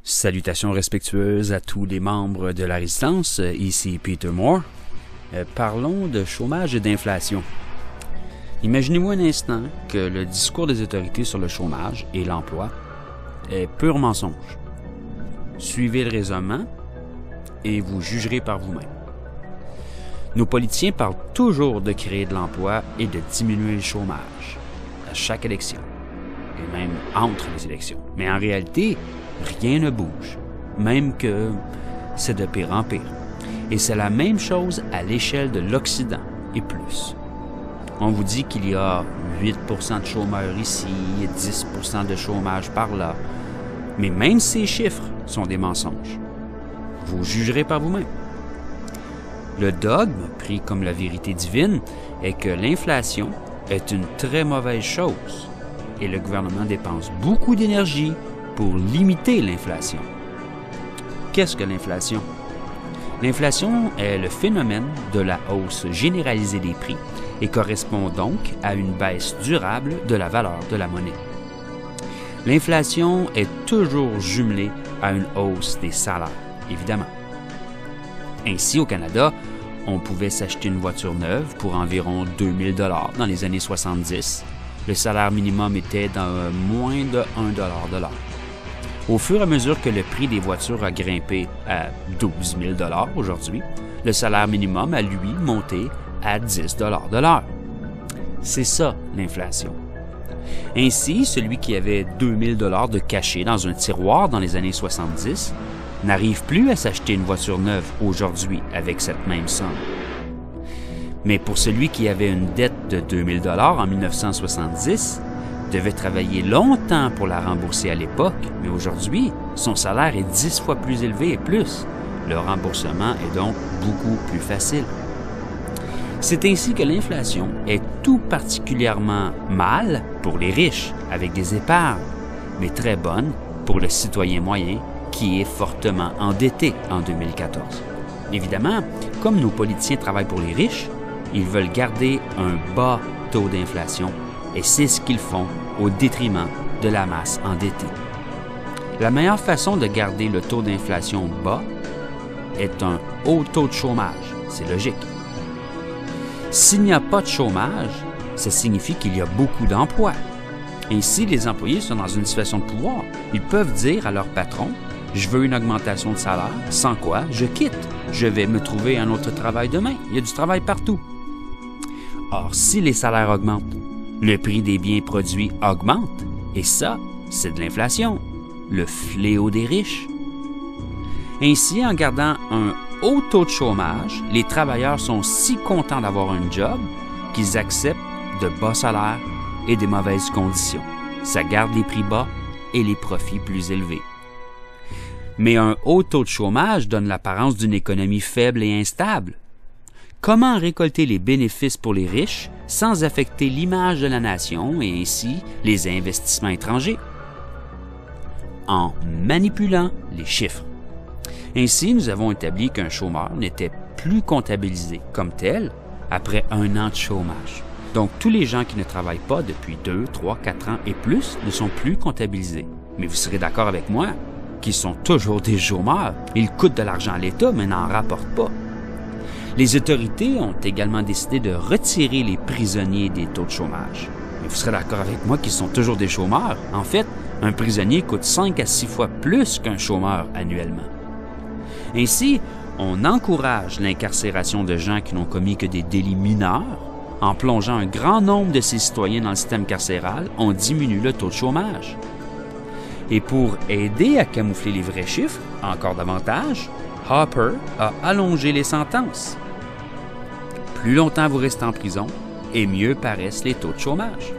Salutations respectueuses à tous les membres de la Résistance, ici Peter Moore. Parlons de chômage et d'inflation. Imaginez-vous un instant que le discours des autorités sur le chômage et l'emploi est pur mensonge. Suivez le raisonnement et vous jugerez par vous-même. Nos politiciens parlent toujours de créer de l'emploi et de diminuer le chômage à chaque élection, et même entre les élections. Mais en réalité, rien ne bouge, même que c'est de pire en pire. Et c'est la même chose à l'échelle de l'Occident et plus. On vous dit qu'il y a 8% de chômeurs ici et 10% de chômage par là. Mais même ces chiffres sont des mensonges. Vous jugerez par vous-même. Le dogme, pris comme la vérité divine, est que l'inflation est une très mauvaise chose et le gouvernement dépense beaucoup d'énergie pour limiter l'inflation. Qu'est-ce que l'inflation? L'inflation est le phénomène de la hausse généralisée des prix et correspond donc à une baisse durable de la valeur de la monnaie. L'inflation est toujours jumelée à une hausse des salaires, évidemment. Ainsi, au Canada, on pouvait s'acheter une voiture neuve pour environ 2000 $ dans les années 70. Le salaire minimum était dans moins de 1 $ de l'heure. Au fur et à mesure que le prix des voitures a grimpé à 12 000 $ aujourd'hui, le salaire minimum a, lui, monté à 10 $ de l'heure. C'est ça, l'inflation. Ainsi, celui qui avait 2000 $ de caché dans un tiroir dans les années 70 n'arrive plus à s'acheter une voiture neuve aujourd'hui avec cette même somme. Mais pour celui qui avait une dette de 2000 $ en 1970, devait travailler longtemps pour la rembourser à l'époque, mais aujourd'hui, son salaire est 10 fois plus élevé et plus. Le remboursement est donc beaucoup plus facile. C'est ainsi que l'inflation est tout particulièrement mal pour les riches, avec des épargnes, mais très bonne pour le citoyen moyen qui est fortement endetté en 2014. Évidemment, comme nos politiciens travaillent pour les riches, ils veulent garder un bas taux d'inflation et c'est ce qu'ils font au détriment de la masse endettée. La meilleure façon de garder le taux d'inflation bas est un haut taux de chômage. C'est logique. S'il n'y a pas de chômage, ça signifie qu'il y a beaucoup d'emplois. Ainsi, les employés sont dans une situation de pouvoir. Ils peuvent dire à leur patron « Je veux une augmentation de salaire, sans quoi je quitte. Je vais me trouver un autre travail demain. Il y a du travail partout. » Or, si les salaires augmentent, le prix des biens produits augmente. Et ça, c'est de l'inflation, le fléau des riches. Ainsi, en gardant un haut taux de chômage, les travailleurs sont si contents d'avoir un job qu'ils acceptent de bas salaires et des mauvaises conditions. Ça garde les prix bas et les profits plus élevés. Mais un haut taux de chômage donne l'apparence d'une économie faible et instable. Comment récolter les bénéfices pour les riches sans affecter l'image de la nation et ainsi les investissements étrangers? En manipulant les chiffres. Ainsi, nous avons établi qu'un chômeur n'était plus comptabilisé comme tel après 1 an de chômage. Donc, tous les gens qui ne travaillent pas depuis 2, 3, 4 ans et plus ne sont plus comptabilisés. Mais vous serez d'accord avec moi qu'ils sont toujours des chômeurs. Ils coûtent de l'argent à l'État, mais n'en rapportent pas. Les autorités ont également décidé de retirer les prisonniers des taux de chômage. Mais vous serez d'accord avec moi qu'ils sont toujours des chômeurs. En fait, un prisonnier coûte 5 à 6 fois plus qu'un chômeur annuellement. Ainsi, on encourage l'incarcération de gens qui n'ont commis que des délits mineurs. En plongeant un grand nombre de ces citoyens dans le système carcéral, on diminue le taux de chômage. Et pour aider à camoufler les vrais chiffres, encore davantage, Harper a allongé les sentences. Plus longtemps vous restez en prison, et mieux paraissent les taux de chômage.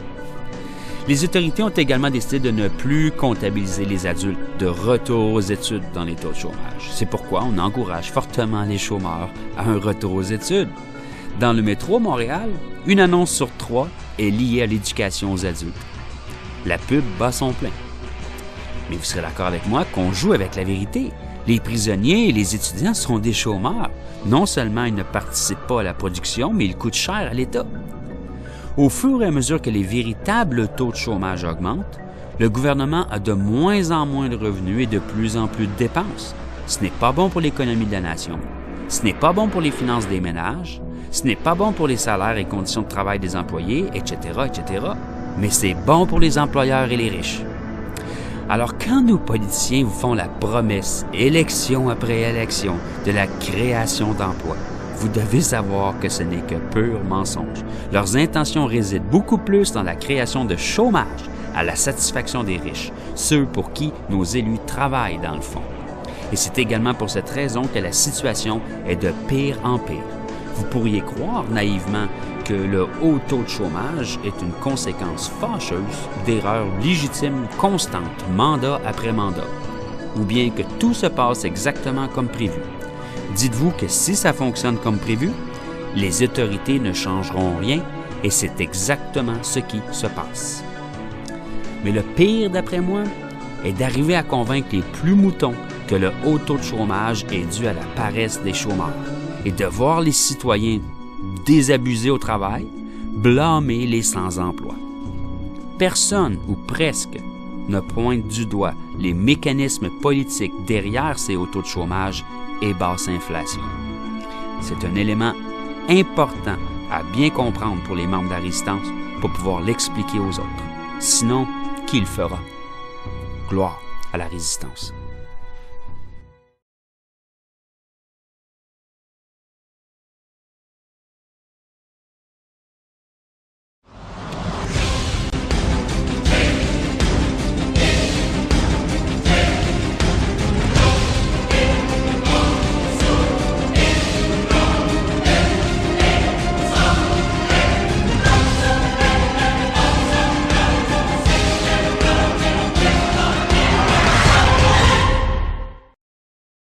Les autorités ont également décidé de ne plus comptabiliser les adultes de retour aux études dans les taux de chômage. C'est pourquoi on encourage fortement les chômeurs à un retour aux études. Dans le métro Montréal, 1 annonce sur 3 est liée à l'éducation aux adultes. La pub bat son plein. Mais vous serez d'accord avec moi qu'on joue avec la vérité. Les prisonniers et les étudiants sont des chômeurs. Non seulement ils ne participent pas à la production, mais ils coûtent cher à l'État. Au fur et à mesure que les véritables taux de chômage augmentent, Le gouvernement a de moins en moins de revenus et de plus en plus de dépenses. Ce n'est pas bon pour l'économie de la nation. Ce n'est pas bon pour les finances des ménages. Ce n'est pas bon pour les salaires et conditions de travail des employés, etc., etc. Mais c'est bon pour les employeurs et les riches. Alors, quand nos politiciens vous font la promesse, élection après élection, de la création d'emplois, vous devez savoir que ce n'est que pur mensonge. Leurs intentions résident beaucoup plus dans la création de chômage à la satisfaction des riches, ceux pour qui nos élus travaillent dans le fond. Et c'est également pour cette raison que la situation est de pire en pire. Vous pourriez croire naïvement que le haut taux de chômage est une conséquence fâcheuse d'erreurs légitimes constantes, mandat après mandat, ou bien que tout se passe exactement comme prévu. Dites-vous que si ça fonctionne comme prévu, les autorités ne changeront rien et c'est exactement ce qui se passe. Mais le pire, d'après moi, est d'arriver à convaincre les plus moutons que le haut taux de chômage est dû à la paresse des chômeurs et de voir les citoyens désabusés au travail, blâmer les sans-emploi. Personne, ou presque, ne pointe du doigt les mécanismes politiques derrière ces hauts taux de chômage et basse inflation. C'est un élément important à bien comprendre pour les membres de la Résistance pour pouvoir l'expliquer aux autres. Sinon, qui le fera? Gloire à la Résistance.